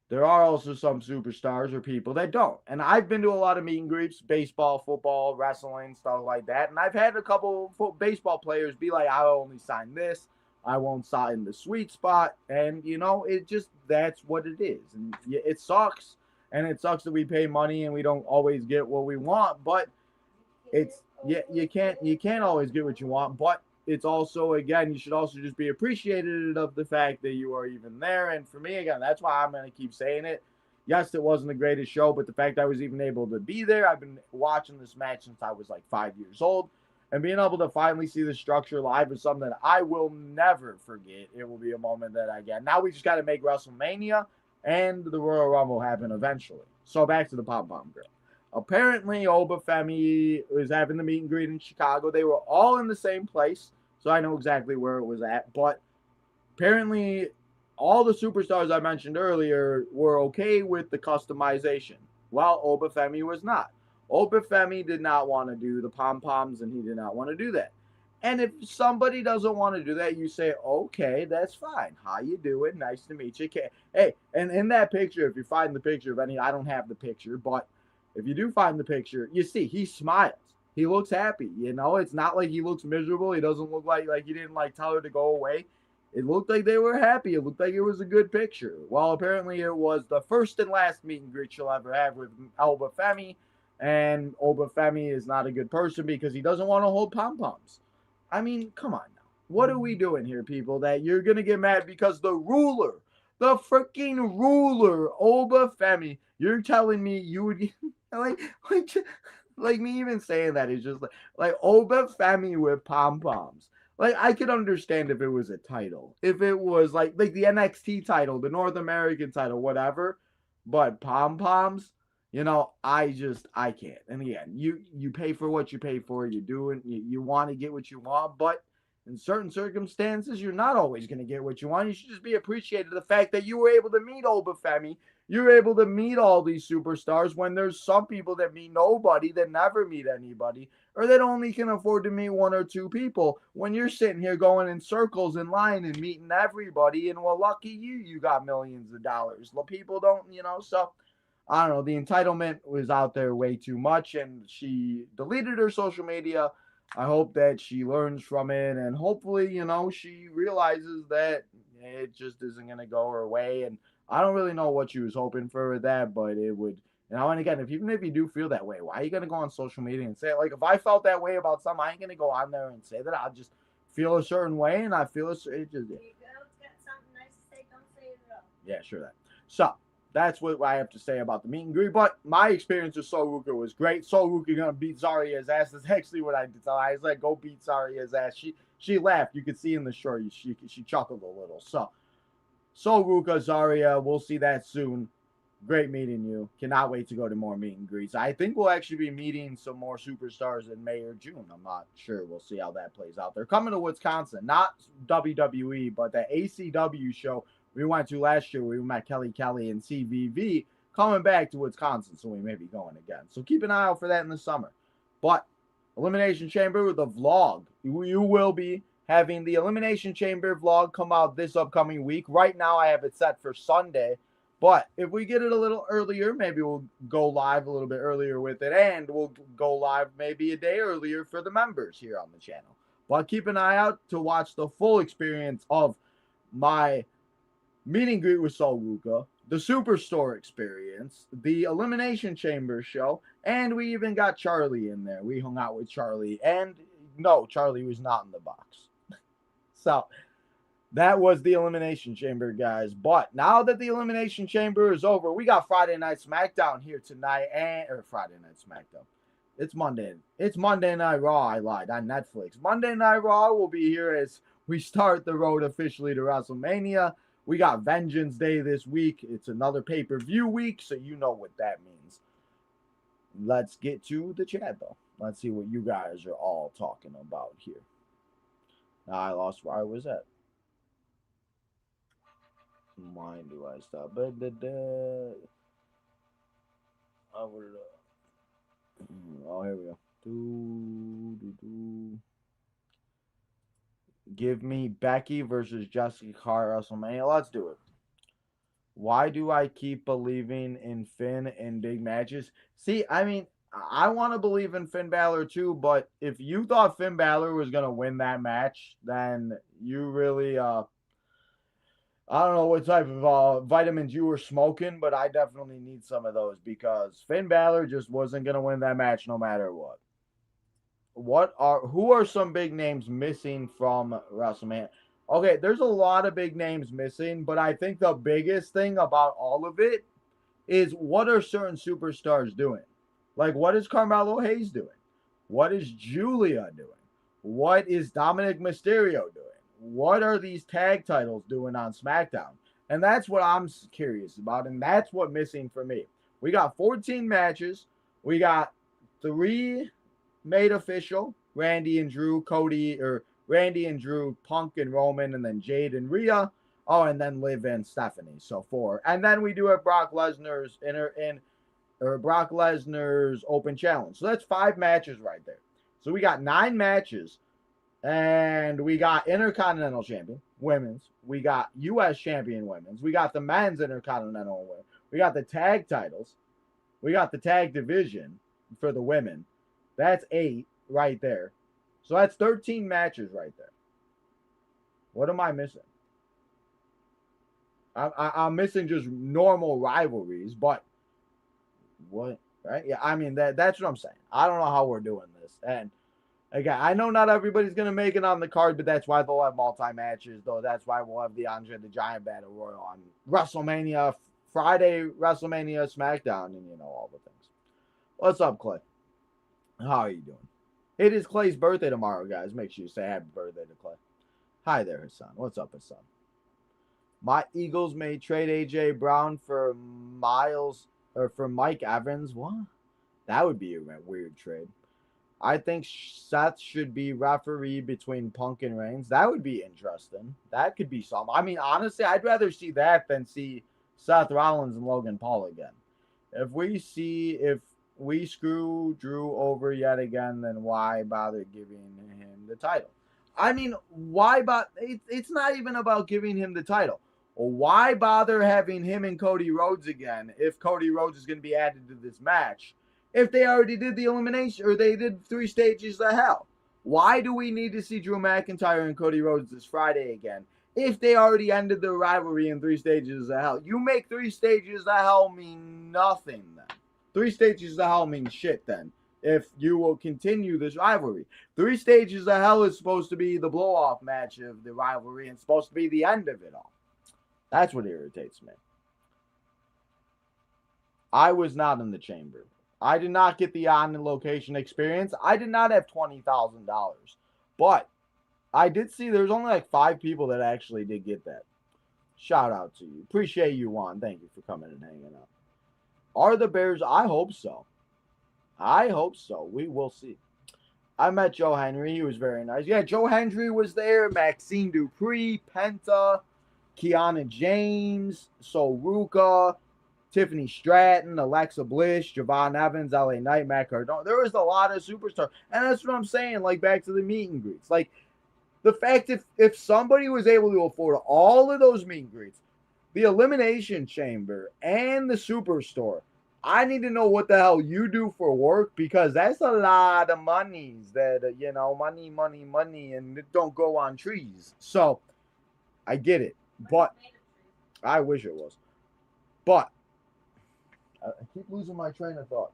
there are also some superstars or people that don't. And I've been to a lot of meet and greets, baseball, football, wrestling, stuff like that. And I've had a couple baseball players be like, I only sign this. I won't sign the sweet spot. And, it just, that's what it is. And it sucks. And it sucks that we pay money and we don't always get what we want. But it's, you can't always get what you want, but it's also, again, you should also just be appreciated of the fact that you are even there. And for me, again, that's why I'm going to keep saying it. Yes, it wasn't the greatest show, but the fact I was even able to be there, I've been watching this match since I was like 5 years old, and being able to finally see the structure live is something that I will never forget. It will be a moment that I get. Now we just got to make WrestleMania and the Royal Rumble happen eventually. So back to the Pom Pom girl. Apparently, Obafemi was having the meet and greet in Chicago. They were all in the same place, so I know exactly where it was at. But apparently, all the superstars I mentioned earlier were okay with the customization, while Obafemi was not. Obafemi did not want to do the pom-poms, and he did not want to do that. And if somebody doesn't want to do that, you say, okay, that's fine. How you doing? Nice to meet you. Hey, and in that picture, if you find the picture of any, I don't have the picture, but if you do find the picture, you see he smiles. He looks happy. It's not like he looks miserable. He doesn't look like he didn't tell her to go away. It looked like they were happy. It looked like it was a good picture. Well, apparently it was the first and last meet and greet she'll ever have with Obafemi. And Obafemi is not a good person because he doesn't want to hold pom-poms. I mean, come on now. What are we doing here, people, that you're going to get mad because the ruler, the freaking ruler, Obafemi, you're telling me you would get... like me even saying that is just like Obafemi with pom-poms. I could understand if it was a title. If it was like the NXT title, the North American title, whatever. But pom-poms, I can't. And again, you pay for what you pay for. You want to get what you want, but in certain circumstances, you're not always going to get what you want. You should just be appreciated the fact that you were able to meet Obafemi. You're able to meet all these superstars when there's some people that meet nobody, that never meet anybody, or that only can afford to meet one or two people. When you're sitting here going in circles in line and meeting everybody, and well, lucky you got millions of dollars. People don't, so I don't know. The entitlement was out there way too much, and she deleted her social media. I hope that she learns from it, and hopefully, she realizes that it just isn't going to go her way. And I don't really know what she was hoping for with that, but it would, and again, even if you do feel that way, why are you going to go on social media and say it? Like, if I felt that way about something, I ain't going to go on there and say that. I'll just feel a certain way, and I feel it just. There you go. It's got something nice to say. Don't say it at all. Yeah, sure that. So, that's what I have to say about the meet and greet. But my experience with Sol Ruka was great. Sol Ruka gonna beat Zarya's ass. That's actually what I did. I was like, go beat Zarya's ass. She laughed. You could see in the short, she chuckled a little. So Sol Ruka, Zarya, we'll see that soon. Great meeting you. Cannot wait to go to more meet and greets. I think we'll actually be meeting some more superstars in May or June. I'm not sure. We'll see how that plays out. They're coming to Wisconsin, not WWE, but the ACW show we went to last year. We met Kelly and CVV coming back to Wisconsin, so we may be going again. So keep an eye out for that in the summer. But Elimination Chamber with the vlog. You will be having the Elimination Chamber vlog come out this upcoming week. Right now, I have it set for Sunday. But if we get it a little earlier, maybe we'll go live a little bit earlier with it, and we'll go live maybe a day earlier for the members here on the channel. But keep an eye out to watch the full experience of my meet and greet with Sol Ruka, the Superstore experience, the Elimination Chamber show, and we even got Charlie in there. We hung out with Charlie, and no, Charlie was not in the box. So that was the Elimination Chamber, guys. But now that the Elimination Chamber is over, we got Friday Night SmackDown here tonight, or Friday Night SmackDown. It's Monday. It's Monday Night Raw. I lied. On Netflix. Monday Night Raw will be here as we start the road officially to WrestleMania. We got Vengeance Day this week. It's another pay-per-view week, so you know what that means. Let's get to the chat, though. Let's see what you guys are all talking about here. Now, I lost where I was at. Why do I stop? Oh, here we go. Give me Becky versus Jessica Carr at WrestleMania. Let's do it. Why do I keep believing in Finn in big matches? See, I mean, I want to believe in Finn Balor too, but if you thought Finn Balor was going to win that match, then you really, I don't know what type of vitamins you were smoking, but I definitely need some of those because Finn Balor just wasn't going to win that match no matter what. Who are some big names missing from WrestleMania? Okay, there's a lot of big names missing, but I think the biggest thing about all of it is what are certain superstars doing? Like, what is Carmelo Hayes doing? What is Julia doing? What is Dominic Mysterio doing? What are these tag titles doing on SmackDown? And that's what I'm curious about, and that's what missing for me. We got 14 matches. We got 3 made official, Randy and Drew, Randy and Drew, Punk and Roman, and then Jade and Rhea. Oh, and then Liv and Stephanie. So 4. And then we do have Brock Lesnar's Brock Lesnar's open challenge. So that's 5 matches right there. So we got 9 matches. And we got Intercontinental Champion, women's. We got U.S. Champion, women's. We got the men's Intercontinental women. We got the tag titles. We got the tag division for the women. That's 8 right there. So that's 13 matches right there. What am I missing? I'm missing just normal rivalries, but what? Right? Yeah, I mean, that's what I'm saying. I don't know how we're doing this. And again, I know not everybody's going to make it on the card, but that's why they'll have multi-matches, though. That's why we'll have the Andre the Giant Battle Royal on WrestleMania, Friday, WrestleMania, SmackDown, and, all the things. What's up, Clay? How are you doing? It is Clay's birthday tomorrow, guys. Make sure you say happy birthday to Clay. Hi there, Hassan. What's up, Hassan? My Eagles may trade A.J. Brown for Mike Evans. What? That would be a weird trade. I think Seth should be referee between Punk and Reigns. That would be interesting. That could be something. I mean, honestly, I'd rather see that than see Seth Rollins and Logan Paul again. If we screw Drew over yet again, then why bother giving him the title? I mean, why bother? It's not even about giving him the title. Why bother having him and Cody Rhodes again if Cody Rhodes is going to be added to this match? If they already did the elimination, or they did 3 stages of hell. Why do we need to see Drew McIntyre and Cody Rhodes this Friday again? If they already ended their rivalry in 3 stages of hell. You make 3 stages of hell mean nothing then. 3 stages of hell mean shit then. If you will continue this rivalry. 3 stages of hell is supposed to be the blow-off match of the rivalry and supposed to be the end of it all. That's what irritates me. I was not in the chamber. I did not get the on-location experience. I did not have $20,000. But I did see there's only like 5 people that actually did get that. Shout out to you. Appreciate you, Juan. Thank you for coming and hanging out. Are the Bears? I hope so. I hope so. We will see. I met Joe Henry. He was very nice. Yeah, Joe Henry was there. Maxine Dupree, Penta, Kiana James, Soruka, Tiffany Stratton, Alexa Bliss, Javon Evans, LA Knight, Matt Cardona. There was a lot of superstars. And that's what I'm saying, like back to the meet and greets. Like the fact if somebody was able to afford all of those meet and greets, the Elimination Chamber and the Superstore, I need to know what the hell you do for work because that's a lot of monies that, money, and it don't go on trees. So I get it, but I wish it was. But I keep losing my train of thought.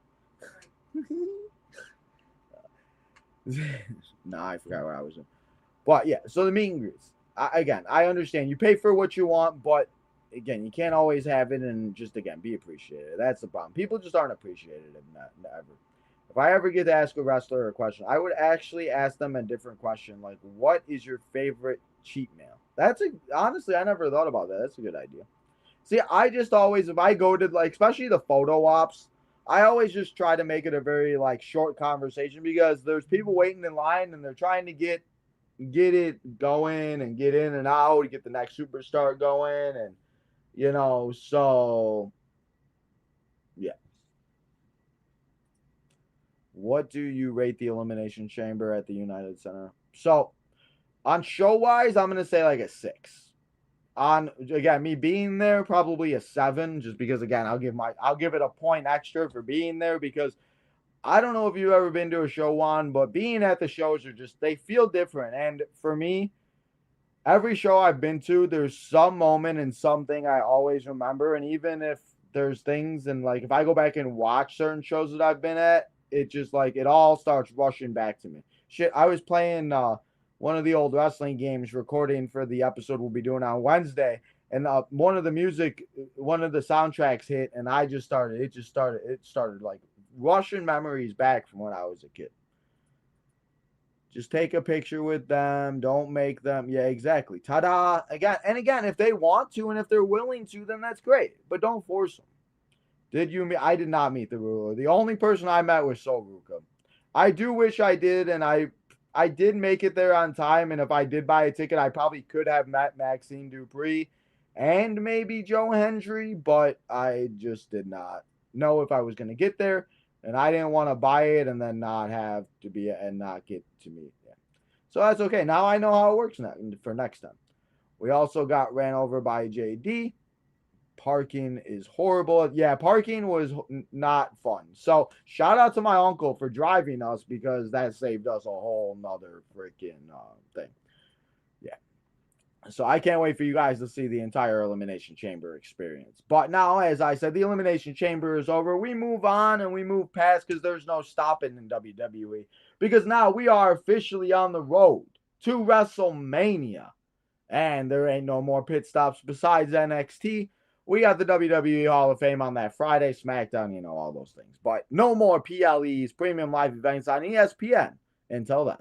Nah, I forgot what I was in. But yeah, so the meet and greets. I understand. You pay for what you want, but again, you can't always have it and just, again, be appreciated. That's the problem. People just aren't appreciated ever. If I ever get to ask a wrestler a question, I would actually ask them a different question, like, what is your favorite cheat meal? Honestly, I never thought about that. That's a good idea. See, I just always, if I go to, like, especially the photo ops, I always just try to make it a very, like, short conversation because there's people waiting in line and they're trying to get it going and get in and out, get the next superstar going, and so yeah. What do you rate the Elimination Chamber at the United Center? So on show wise, I'm gonna say like a 6. On, again, me being there, probably a 7, just because, again, I'll give it a point extra for being there because I don't know if you've ever been to a show, Juan, but being at the shows they feel different. And for me, every show I've been to, there's some moment and something I always remember. And even if there's things, and like if I go back and watch certain shows that I've been at, it just like it all starts rushing back to me. Shit, I was playing one of the old wrestling games, recording for the episode we'll be doing on Wednesday, and one of the soundtracks hit, and it started like rushing memories back from when I was a kid. Just take a picture with them. Don't make them. Yeah, exactly. Ta-da. Again, if they want to and if they're willing to, then that's great. But don't force them. I did not meet the ruler. The only person I met was Soruka. I do wish I did, and I did make it there on time. And if I did buy a ticket, I probably could have met Maxine Dupree and maybe Joe Hendry, but I just did not know if I was going to get there. And I didn't want to buy it and then not have to be and not get to meet. Yeah. So that's okay. Now I know how it works for next time. We also got ran over by JD. Parking is horrible. Yeah, parking was not fun. So shout out to my uncle for driving us because that saved us a whole nother freaking thing. Yeah. So I can't wait for you guys to see the entire Elimination Chamber experience. But now, as I said, the Elimination Chamber is over. We move on and we move past because there's no stopping in WWE. Because now we are officially on the road to WrestleMania. And there ain't no more pit stops besides NXT. We got the WWE Hall of Fame on that Friday, SmackDown, all those things. But no more PLEs, premium live events on ESPN until then.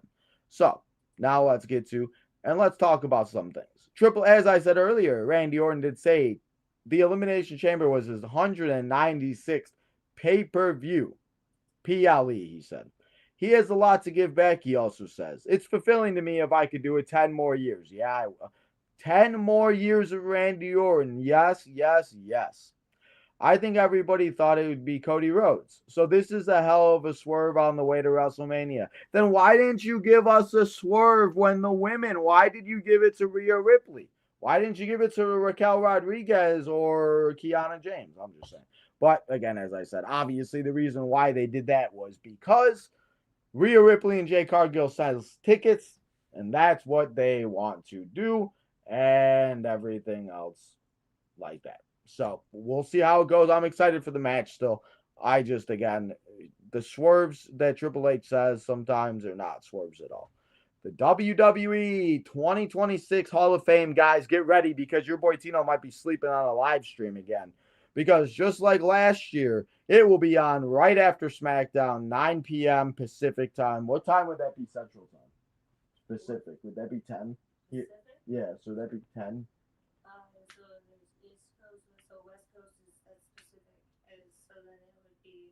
So now let's get to, and let's talk about some things. As I said earlier, Randy Orton did say the Elimination Chamber was his 196th pay-per-view. PLE, he said. He has a lot to give back, he also says. It's fulfilling to me if I could do it 10 more years. Yeah, 10 more years of Randy Orton. Yes, yes, yes. I think everybody thought it would be Cody Rhodes. So this is a hell of a swerve on the way to WrestleMania. Then why didn't you give us a swerve when the women? Why did you give it to Rhea Ripley? Why didn't you give it to Raquel Rodriguez or Kiana James? I'm just saying. But again, as I said, obviously the reason why they did that was because Rhea Ripley and Jay Cargill sells tickets, and that's what they want to do, and everything else like that. So we'll see how it goes. I'm excited for the match still. I just, again, the swerves that Triple H says sometimes are not swerves at all. The WWE 2026 Hall of Fame, guys, get ready because your boy Tino might be sleeping on a live stream again. Because just like last year, it will be on right after SmackDown, 9 p.m. Pacific time. What time would that be Central time? Pacific. Would that be 10? Yeah, so that'd be 10. So there's East Coast, so West Coast is as specific as, so then it would be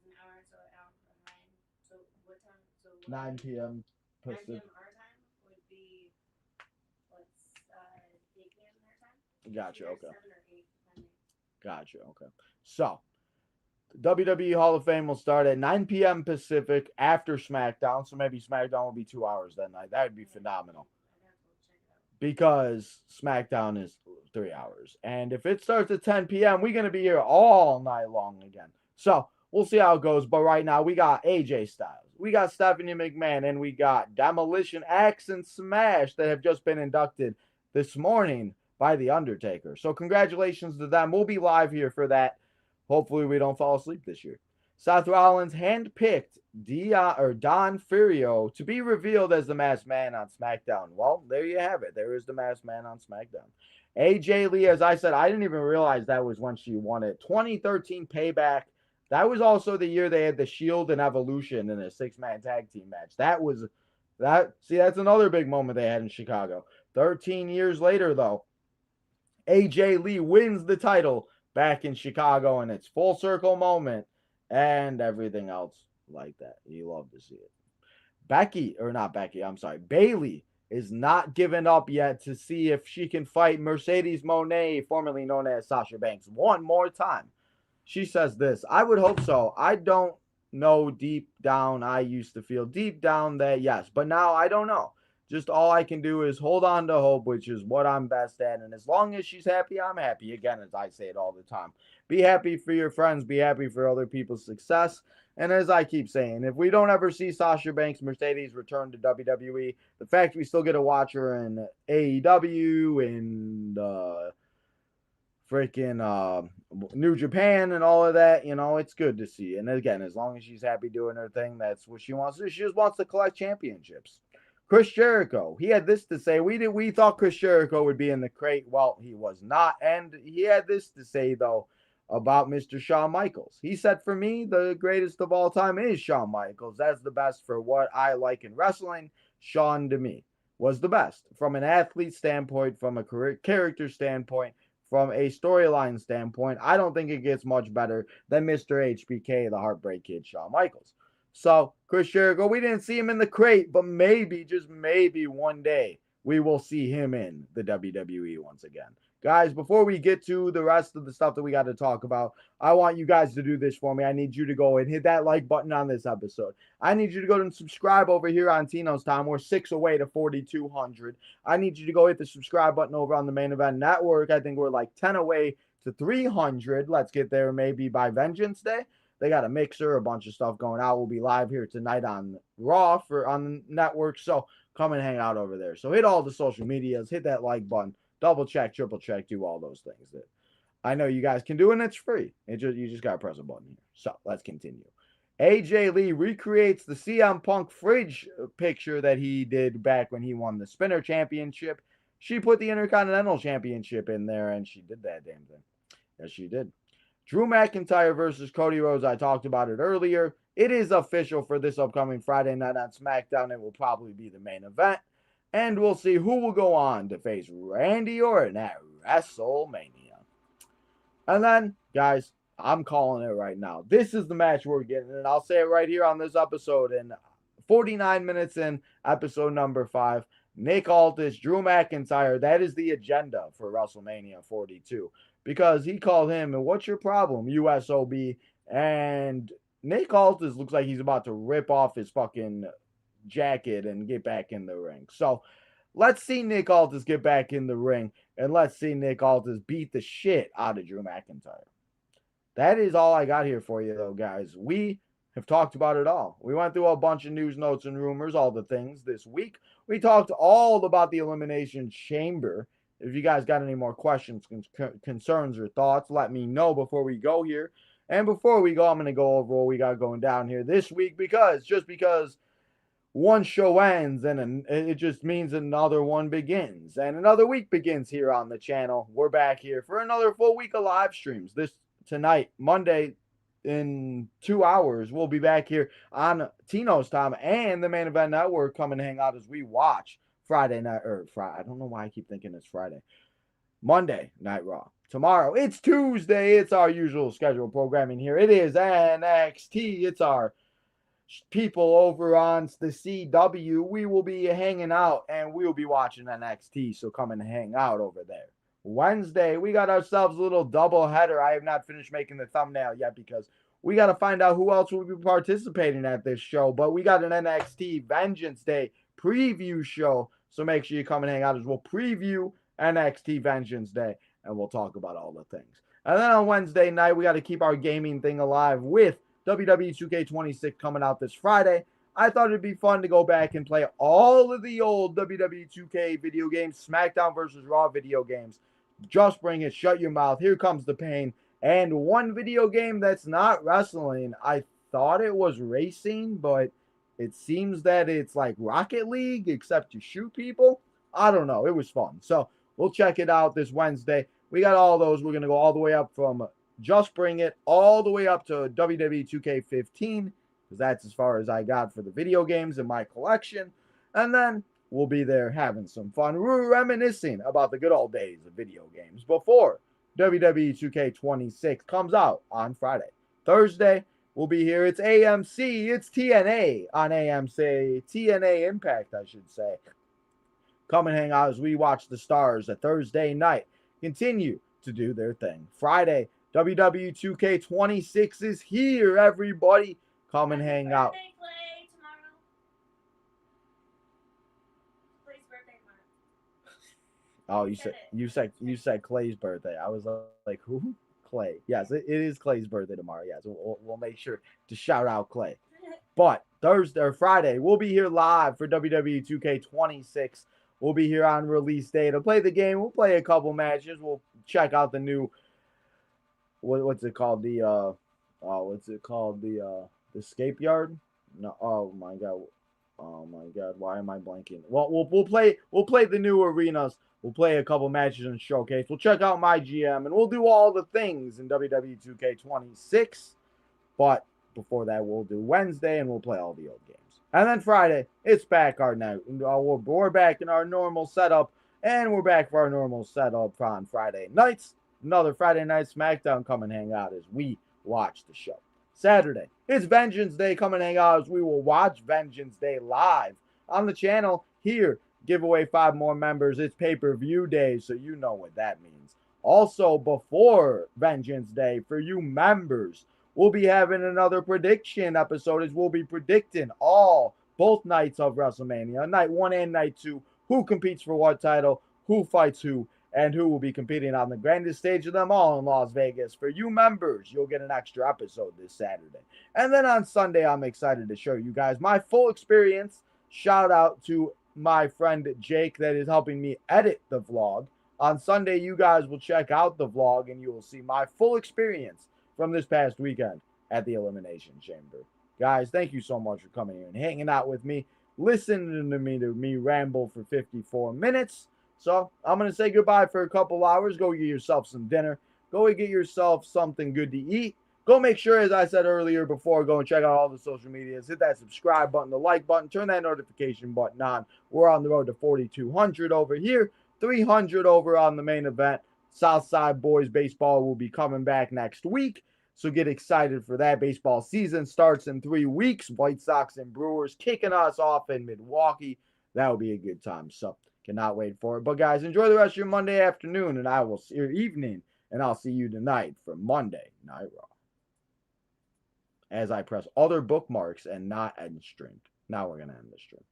an hour, so an hour behind. So what time? So what 9 p.m. 9 Pacific. p.m. our time would be what's 8 p.m. their time. Gotcha. Either Okay. 7 or 8, depending. Gotcha. Okay. So the WWE Hall of Fame will start at 9 p.m. Pacific after SmackDown. So maybe SmackDown will be 2 hours that night. That would be phenomenal I'd have to check it out. because SmackDown is 3 hours. And if it starts at 10 p.m., we're going to be here all night long again. So we'll see how it goes. But right now, we got AJ Styles, we got Stephanie McMahon, and we got Demolition Axe and Smash that have just been inducted this morning by The Undertaker. So congratulations to them. We'll be live here for that. Hopefully, we don't fall asleep this year. Seth Rollins handpicked Don Furio to be revealed as the masked man on SmackDown. Well, there you have it. There is the masked man on SmackDown. AJ Lee, as I said, I didn't even realize that was when she won it. 2013 Payback. That was also the year they had the Shield and Evolution in a six-man tag team match. That was that. See, that's another big moment they had in Chicago. 13 years later, though, AJ Lee wins the title back in Chicago, and it's full circle moment and everything else like that. You love to see it. Bailey is not giving up yet to see if she can fight Mercedes Moné, formerly known as Sasha Banks, one more time. She says this: I would hope so. I don't know deep down. I used to feel deep down that yes, but now I don't know. Just all I can do is hold on to hope, which is what I'm best at. And as long as she's happy, I'm happy. Again, as I say it all the time, be happy for your friends, be happy for other people's success. And as I keep saying, if we don't ever see Sasha Banks Mercedes return to WWE, the fact we still get to watch her in AEW and freaking New Japan and all of that, it's good to see. And again, as long as she's happy doing her thing, that's what she wants to do. She just wants to collect championships. Chris Jericho, he had this to say. We thought Chris Jericho would be in the crate. Well, he was not. And he had this to say, though, about Mr. Shawn Michaels. He said, for me, the greatest of all time is Shawn Michaels. That's the best for what I like in wrestling. Shawn, to me, was the best from an athlete standpoint, from a character standpoint, from a storyline standpoint. I don't think it gets much better than Mr. HBK, the Heartbreak Kid, Shawn Michaels. So, Chris Jericho, we didn't see him in the crate, but maybe, just maybe one day, we will see him in the WWE once again. Guys, before we get to the rest of the stuff that we got to talk about, I want you guys to do this for me. I need you to go and hit that like button on this episode. I need you to go and subscribe over here on Tino's Time. We're 6 away to 4,200. I need you to go hit the subscribe button over on the Main Event Network. I think we're like 10 away to 300. Let's get there maybe by Vengeance Day. They got a mixer, a bunch of stuff going out. We'll be live here tonight on Raw on the network. So come and hang out over there. So hit all the social medias, hit that like button, double check, triple check, do all those things that I know you guys can do, and it's free. You just gotta press a button here. So let's continue. AJ Lee recreates the CM Punk fridge picture that he did back when he won the Spinner Championship. She put the Intercontinental Championship in there, and she did that damn thing. Yes, she did. Drew McIntyre versus Cody Rhodes. I talked about it earlier. It is official for this upcoming Friday night on SmackDown. It will probably be the main event. And we'll see who will go on to face Randy Orton at WrestleMania. And then, guys, I'm calling it right now. This is the match we're getting, and I'll say it right here on this episode. In 49 minutes in, episode number 5, Nick Aldis, Drew McIntyre. That is the agenda for WrestleMania 42. Because he called him, and what's your problem, USOB? And Nick Aldis looks like he's about to rip off his fucking jacket and get back in the ring. So let's see Nick Aldis get back in the ring, and let's see Nick Aldis beat the shit out of Drew McIntyre. That is all I got here for you, though, guys. We have talked about it all. We went through a bunch of news, notes, and rumors, all the things this week. We talked all about the Elimination Chamber. If you guys got any more questions, concerns, or thoughts, let me know before we go here. And before we go, I'm going to go over what we got going down here this week because one show ends and it just means another one begins. And another week begins here on the channel. We're back here for another full week of live streams. Tonight, Monday, in 2 hours, we'll be back here on Tino's time and the Main Event Network coming to hang out as we watch Friday night, or Friday. I don't know why I keep thinking it's Friday. Monday Night Raw. Tomorrow, it's Tuesday. It's our usual scheduled programming here. It is NXT. It's our people over on the CW. We will be hanging out and we'll be watching NXT. So come and hang out over there. Wednesday, we got ourselves a little double header. I have not finished making the thumbnail yet because we got to find out who else will be participating at this show. But we got an NXT Vengeance Day preview show. So make sure you come and hang out as we'll preview NXT Vengeance Day and we'll talk about all the things. And then on Wednesday night, we got to keep our gaming thing alive with WWE 2K26 coming out this Friday. I thought it'd be fun to go back and play all of the old WWE 2K video games, SmackDown versus Raw video games. Just bring it, shut your mouth, here comes the pain. And one video game that's not wrestling, I thought it was racing, but it seems that it's like Rocket League, except you shoot people. I don't know, it was fun. So we'll check it out this Wednesday. We got all those. We're going to go all the way up from Just Bring It all the way up to WWE 2K15, because that's as far as I got for the video games in my collection. And then we'll be there having some fun, reminiscing about the good old days of video games before WWE 2K26 comes out on Friday. Thursday, we'll be here. It's AMC. It's TNA on AMC. TNA Impact, I should say. Come and hang out as we watch the Stars a Thursday night continue to do their thing. Friday, WWE 2K26 is here, everybody. Come and hang out. Clay, tomorrow. Clay's birthday tomorrow. Oh, you said Clay's birthday. I was like, who? Clay. Yes, it is Clay's birthday tomorrow. Yes, we'll make sure to shout out Clay. But Thursday or Friday, we'll be here live for WWE 2K26. We'll be here on release day to play the game. We'll play a couple matches. We'll check out the new what's it called? The escape yard? No, oh my god, why am I blanking? Well, we'll play the new arenas. We'll play a couple matches and showcase. We'll check out my GM and we'll do all the things in WWE 2K26. But before that, we'll do Wednesday and we'll play all the old games. And then Friday, it's back our night. We're back in our normal setup, and we're back for our normal setup on Friday nights. Another Friday night SmackDown. Come and hang out as we watch the show. Saturday, it's Vengeance Day. Come and hang out as we will watch Vengeance Day live on the channel here. Give away 5 more members. It's pay-per-view day, so you know what that means. Also, before Vengeance Day, for you members, we'll be having another prediction episode as we'll be predicting both nights of WrestleMania, night 1 and night 2, who competes for what title, who fights who, and who will be competing on the grandest stage of them all in Las Vegas. For you members, you'll get an extra episode this Saturday. And then on Sunday, I'm excited to show you guys my full experience. Shout out to my friend Jake that is helping me edit the vlog. On Sunday, you guys will check out the vlog and you will see my full experience from this past weekend at the Elimination Chamber. Guys, thank you so much for coming here and hanging out with me, listening to me ramble for 54 minutes. So I'm going to say goodbye for a couple hours. Go get yourself some dinner. Go get yourself something good to eat. Go make sure, as I said earlier before, go and check out all the social medias. Hit that subscribe button, the like button, turn that notification button on. We're on the road to 4,200 over here, 300 over on the main event. Southside Boys Baseball will be coming back next week. So get excited for that. Baseball season starts in 3 weeks. White Sox and Brewers kicking us off in Milwaukee. That will be a good time. So cannot wait for it. But guys, enjoy the rest of your Monday afternoon and I will see your evening. And I'll see you tonight for Monday Night Raw. As I press other bookmarks and not end stream. Now we're going to end the stream.